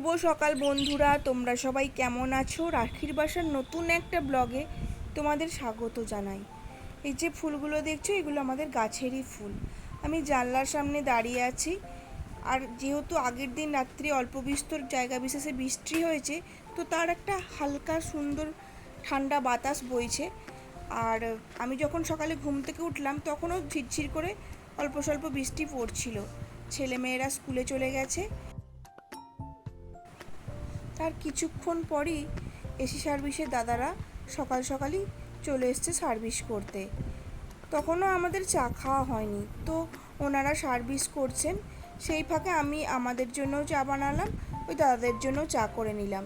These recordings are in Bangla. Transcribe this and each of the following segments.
শুভ সকাল বন্ধুরা, তোমরা সবাই কেমন আছো? রাখির বাসার নতুন একটা ব্লগে তোমাদের স্বাগত জানাই। এই যে ফুলগুলো দেখছো, এগুলো আমাদের গাছেরই ফুল। আমি জানলার সামনে দাঁড়িয়ে আছি, আর যেহেতু আগের দিন রাত্রি অল্প বিস্তর জায়গা বিশেষে বৃষ্টি হয়েছে, তো তার একটা হালকা সুন্দর ঠান্ডা বাতাস বইছে। আর আমি যখন সকালে ঘুম থেকে উঠলাম তখনও ঝিরঝির করে অল্প স্বল্প বৃষ্টি পড়ছিল। ছেলেমেয়েরা স্কুলে চলে গেছে। তার কিছুক্ষণ পরই এসি সার্ভিসের দাদারা সকাল সকালই চলে এসছে সার্ভিস করতে। তখনও আমাদের চা খাওয়া হয়নি, তো ওনারা সার্ভিস করছেন। সেই ফাঁকে আমি আমাদের জন্যও চা বানালাম, ওই দাদাদের জন্যও চা করে নিলাম।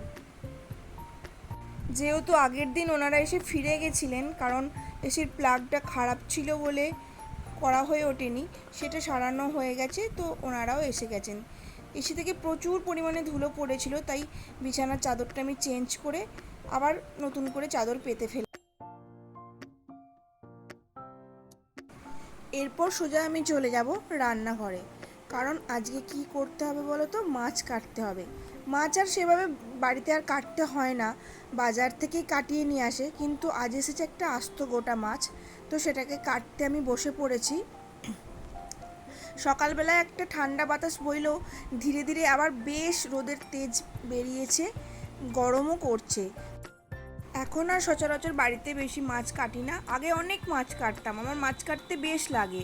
যেহেতু আগের দিন ওনারা এসে ফিরে গেছিলেন, কারণ এসির প্লাগটা খারাপ ছিল বলে করা হয়ে ওঠেনি, সেটা সারানো হয়ে গেছে, তো ওনারাও এসে গেছেন। এসি থেকে প্রচুর পরিমাণে ধুলো পড়েছিল, তাই বিছানার চাদরটা আমি চেঞ্জ করে আবার নতুন করে চাদর পেতে ফেলি। এরপর সোজা আমি চলে যাব রান্নাঘরে, কারণ আজকে কি করতে হবে বলো তো? মাছ কাটতে হবে। মাছ আর সেভাবে বাড়িতে আর কাটতে হয় না, বাজার থেকেই কাটিয়ে নিয়ে আসে, কিন্তু আজ এসেছে একটা আস্ত গোটা মাছ, তো সেটাকে কাটতে আমি বসে পড়েছি। সকালবেলায় একটা ঠান্ডা বাতাস বইলেও ধীরে ধীরে আবার বেশ রোদের তেজ বেরিয়েছে, গরমও করছে। এখন আর সচরাচর বাড়িতে বেশি মাছ কাটি না, আগে অনেক মাছ কাটতাম, আমার মাছ কাটতে বেশ লাগে।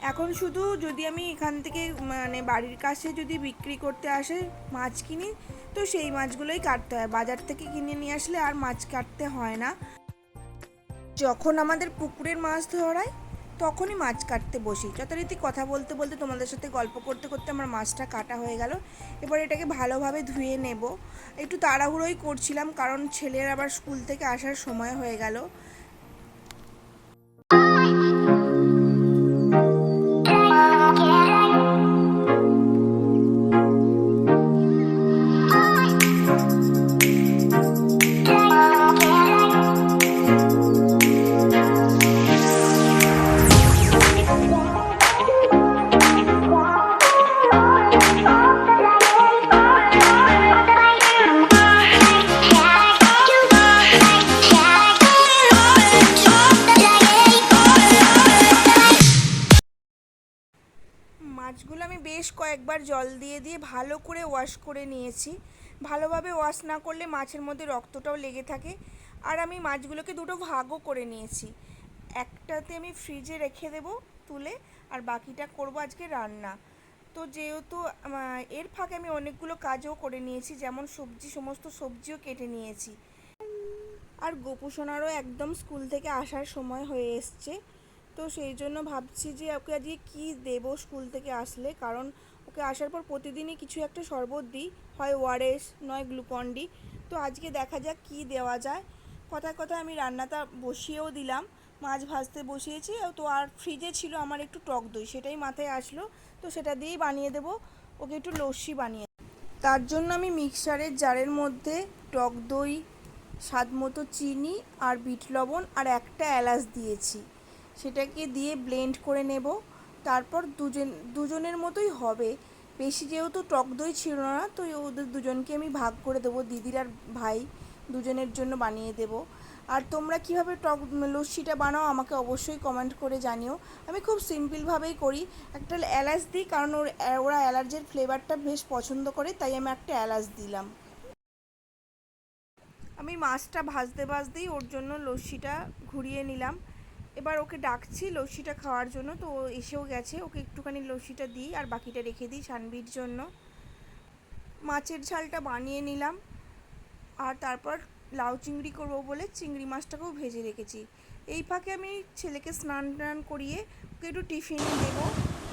এখন শুধু যদি আমি এখান থেকে বাড়ির কাছে যদি বিক্রি করতে আসে মাছ কিনি, তো সেই মাছগুলোই কাটতে হয়, বাজার থেকে কিনে নিয়ে আসলে আর মাছ কাটতে হয় না। যখন আমাদের পুকুরের মাছ ধরায় তখনই মাছ কাটতে বসি। যথারীতি কথা বলতে বলতে তোমাদের সাথে গল্প করতে করতে আমার মাছটা কাটা হয়ে গেল। এবার এটাকে ভালোভাবে ধুয়ে নেব। একটু তাড়াহুড়োই করছিলাম, কারণ ছেলের আবার স্কুল থেকে আসার সময় হয়ে গেল। মাছগুলো আমি বেশ কয়েকবার জল দিয়ে দিয়ে ভালো করে ওয়াশ করে নিয়েছি। ভালোভাবে ওয়াশ না করলে মাছের মধ্যে রক্তটাও লেগে থাকে। আর আমি মাছগুলোকে দুটো ভাগও করে নিয়েছি, একটাতে আমি ফ্রিজে রেখে দেব তুলে, আর বাকিটা করব আজকে রান্না। তো যেহেতু এর ফাঁকে আমি অনেকগুলো কাজও করে নিয়েছি, যেমন সমস্ত সবজিও কেটে নিয়েছি। আর গোপুসোনারও একদম স্কুল থেকে আসার সময় হয়ে এসছে, তো সেই জন্য ভাবছি যে ওকে আজকে কী দেবো স্কুল থেকে আসলে, কারণ ওকে আসার পর প্রতিদিনই কিছু একটা শরবত দিই, হয় ওআরএস নয় গ্লুকন-ডি। তো আজকে দেখা যাক কী দেওয়া যায়। কথায় কথায় আমি রান্নাটা বসিয়েও দিলাম, মাছ ভাজতে বসিয়েছি। তো আর ফ্রিজে ছিল আমার একটু টক দই, সেটাই মাথায় আসলো, তো সেটা দিয়েই বানিয়ে দেবো ওকে একটু লস্যি বানিয়ে। তার জন্য আমি মিক্সারের জারের মধ্যে টক দই, স্বাদ মতো চিনি আর বিট লবণ আর একটা এলাচ দিয়েছি, সেটাকে দিয়ে ব্লেন্ড করে নেব। তারপর দুজনের মতোই হবে, বেশি যেহেতু টক দই ছিল না, তো ওদের দুজনকে আমি ভাগ করে দেবো, দিদির আর ভাই দুজনের জন্য বানিয়ে দেব। আর তোমরা কীভাবে লস্যিটা বানাও আমাকে অবশ্যই কমেন্ট করে জানিও। আমি খুব সিম্পলভাবেই করি, একটা এলাচ দিই, কারণ ওরা এলাচের ফ্লেভারটা বেশ পছন্দ করে, তাই আমি একটা এলাচ দিলাম। আমি মাছটা ভাজতে ভাজতেই ওর জন্য লস্যিটা ঘুরিয়ে নিলাম। এবার ওকে ডাকছি লস্যিটা খাওয়ার জন্য, তো ও এসেও গেছে, ওকে একটুখানি লস্যিটা দিই আর বাকিটা রেখে দিই সানবির জন্য। মাছের ঝালটা বানিয়ে নিলাম, আর তারপর লাউ চিংড়ি করবো বলে চিংড়ি মাছটাকেও ভেজে রেখেছি। এই ফাঁকে আমি ছেলেকে স্নান টান করিয়ে ওকে একটু টিফিন দেবো।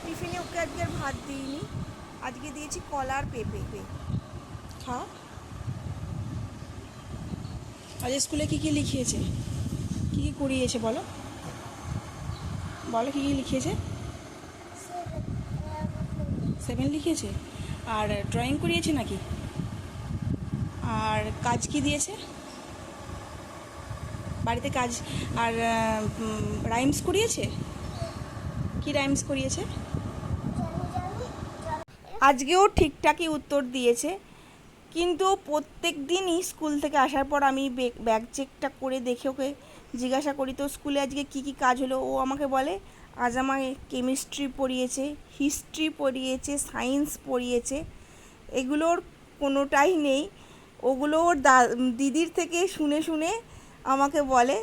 টিফিনে ওকে আজকে আর ভাত দিইনি, আজকে দিয়েছি কলা আর পেঁপে। খাও। আজ স্কুলে কী কী লিখিয়েছে, কী কী করিয়েছে বলো বলো, কী কী লিখিয়েছে? 7 লিখিয়েছে। আর ড্রয়িং করিয়েছে নাকি? আর কাজ কি দিয়েছে বাড়িতে কাজ? আর রাইমস করিয়েছে? কি রাইমস করিয়েছে? আজকেও ঠিকঠাকই উত্তর দিয়েছে। কিন্তু প্রত্যেক দিনই স্কুল থেকে আসার পর আমি ব্যাগ চেকটা করে দেখে ওকে জিজ্ঞাসা করি তো স্কুলে আজকে কী কী কাজ হলো। ও আমাকে বলে আজ আমাকে কেমিস্ট্রি পড়িয়েছে, হিস্ট্রি পড়িয়েছে, সায়েন্স পড়িয়েছে। এগুলোর কোনোটাই নেই, ওগুলো ওর দিদির থেকে শুনে শুনে আমাকে বলে।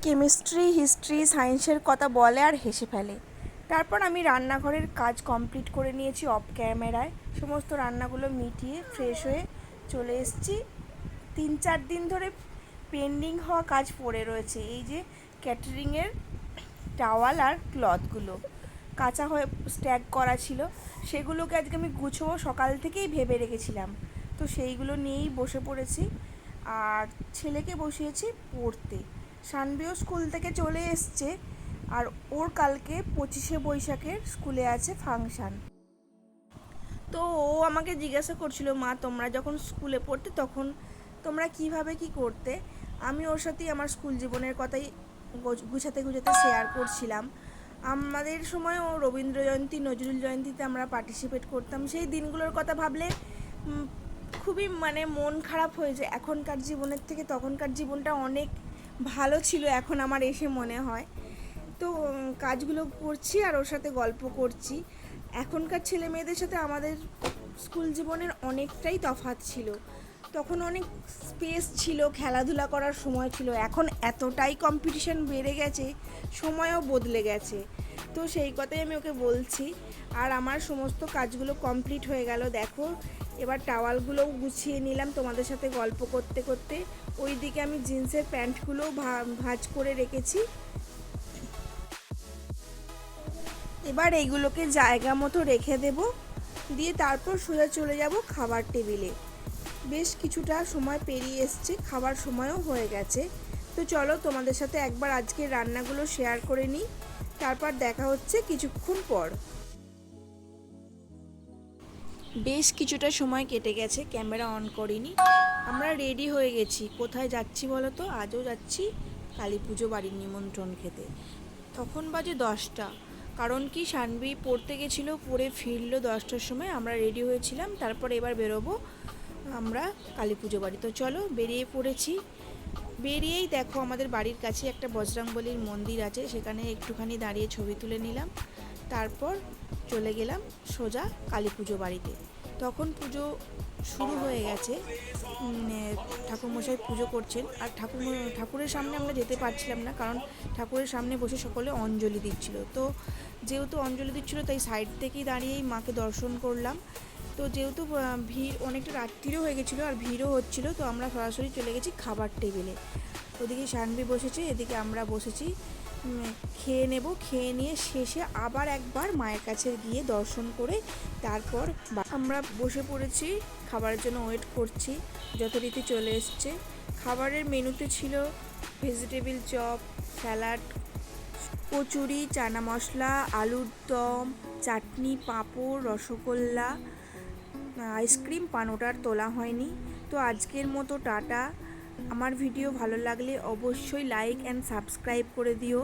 কেমিস্ট্রি, হিস্ট্রি, সায়েন্সের কথা বলে আর হেসে ফেলে। তারপর আমি রান্নাঘরের কাজ কমপ্লিট করে নিয়েছি অফ ক্যামেরায়। সমস্ত রান্নাগুলো মিটিয়ে ফ্রেশ হয়ে চলে এসেছি। 3-4 দিন ধরে পেন্ডিং হওয়া কাজ পড়ে রয়েছে। এই যে ক্যাটারিংয়ের টাওয়াল আর ক্লথগুলো কাঁচা হয়ে স্ট্যাক করা ছিল, সেগুলোকে আজকে আমি গুছবো সকাল থেকেই ভেবে রেখেছিলাম। তো সেইগুলো নিয়েই বসে পড়েছি আর ছেলেকে বসিয়েছি পড়তে। সানবিও স্কুল থেকে চলে এসছে আর ওর কালকে 25শে বৈশাখের স্কুলে আছে ফাংশান। তো ও আমাকে জিজ্ঞাসা করছিল, মা তোমরা যখন স্কুলে পড়তে তখন তোমরা কিভাবে কি করতে। আমি ওর সাথেই আমার স্কুল জীবনের কথাই গুছাতে গুছাতে শেয়ার করছিলাম। আমাদের সময়ও রবীন্দ্র জয়ন্তী, নজরুল জয়ন্তীতে আমরা পার্টিসিপেট করতাম। সেই দিনগুলোর কথা ভাবলে খুবই মন খারাপ হয়ে যায়। এখনকার জীবনের থেকে তখনকার জীবনটা অনেক ভালো ছিল এখন আমার এসে মনে হয়। তো কাজগুলো করছি আর ওর সাথে গল্প করছি। এখনকার ছেলে মেয়েদের সাথে আমাদের স্কুল জীবনের অনেকটাই তফাৎ ছিল। তখন অনেক স্পেস ছিল, খেলাধুলা করার সময় ছিল। এখন এতটাই কম্পিটিশন বেড়ে গেছে, সময়ও বদলে গেছে। তো সেই কথাই আমি ওকে বলছি। আর আমার সমস্ত কাজগুলো কমপ্লিট হয়ে গেল দেখো। এবার টাওয়ালগুলোও গুছিয়ে নিলাম তোমাদের সাথে গল্প করতে করতে। ওই দিকে আমি জিন্সের প্যান্টগুলোও ভাঁজ করে রেখেছি। এবার এইগুলোকে জায়গা মতো রেখে দেব, দিয়ে তারপর সোজা চলে যাব খাবার টেবিলে। বেশ কিছুটা সময় পেরিয়ে এসছে, খাবার সময়ও হয়ে গেছে। তো চলো তোমাদের সাথে একবার আজকের রান্নাগুলো শেয়ার করে নিই, তারপর দেখা হচ্ছে কিছুক্ষণ পর। বেশ কিছুটা সময় কেটে গেছে, ক্যামেরা অন করিনি। আমরা রেডি হয়ে গেছি। কোথায় যাচ্ছি বলো তো? আজও যাচ্ছি কালী পুজো বাড়ির নিমন্ত্রণ খেতে। তখন বাজে 10টা। কারণ কি সানভি পড়তে গেছিলো, পড়ে ফিরলো 10টার সময়। আমরা রেডি হয়েছিলাম, তারপর এবার বেরোবো আমরা কালী পুজো বাড়ি। তো চলো বেরিয়ে পড়েছি। বেরিয়েই দেখো আমাদের বাড়ির কাছে একটা বজরংবলীর মন্দির আছে, সেখানে একটুখানি দাঁড়িয়ে ছবি তুলে নিলাম। তারপর চলে গেলাম সোজা কালী পুজো বাড়িতে। তখন পুজো শুরু হয়ে গেছে, ঠাকুরমশাই পুজো করছেন। আর ঠাকুরের সামনে আমরা যেতে পারছিলাম না, কারণ ঠাকুরের সামনে বসে সকলে অঞ্জলি দিচ্ছিল। তো যেহেতু অঞ্জলি দিচ্ছিল তাই সাইড থেকেই দাঁড়িয়েই মাকে দর্শন করলাম। তো যেহেতু ভিড় অনেকটা রাত্রিরও হয়ে গেছিলো আর ভিড়ও হচ্ছিলো, তো আমরা সরাসরি চলে গেছি খাবার টেবিলে। ওদিকে সানভি বসেছে, এদিকে আমরা বসেছি। খেয়ে নেব, খেয়ে নিয়ে শেষে আবার একবার মায়ের কাছে গিয়ে দর্শন করে তারপর আমরা বসে পড়েছি খাবারের জন্য, ওয়েট করছি। যথারীতি চলে এসছে। খাবারের মেনুতে ছিল vegetable chop, salad, kachori, chana masala, আলুর দম, চাটনি, পাঁপড়, রসগোল্লা, আইসক্রিম। পানোটার তোলা হয়নি। তো আজকের মতো টাটা। আমার ভিডিও ভালো লাগলে অবশ্যই লাইক অ্যান্ড সাবস্ক্রাইব করে দিও।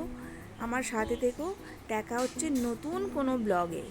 আমার সাথে থেকো। দেখা হচ্ছে নতুন কোনো ব্লগে।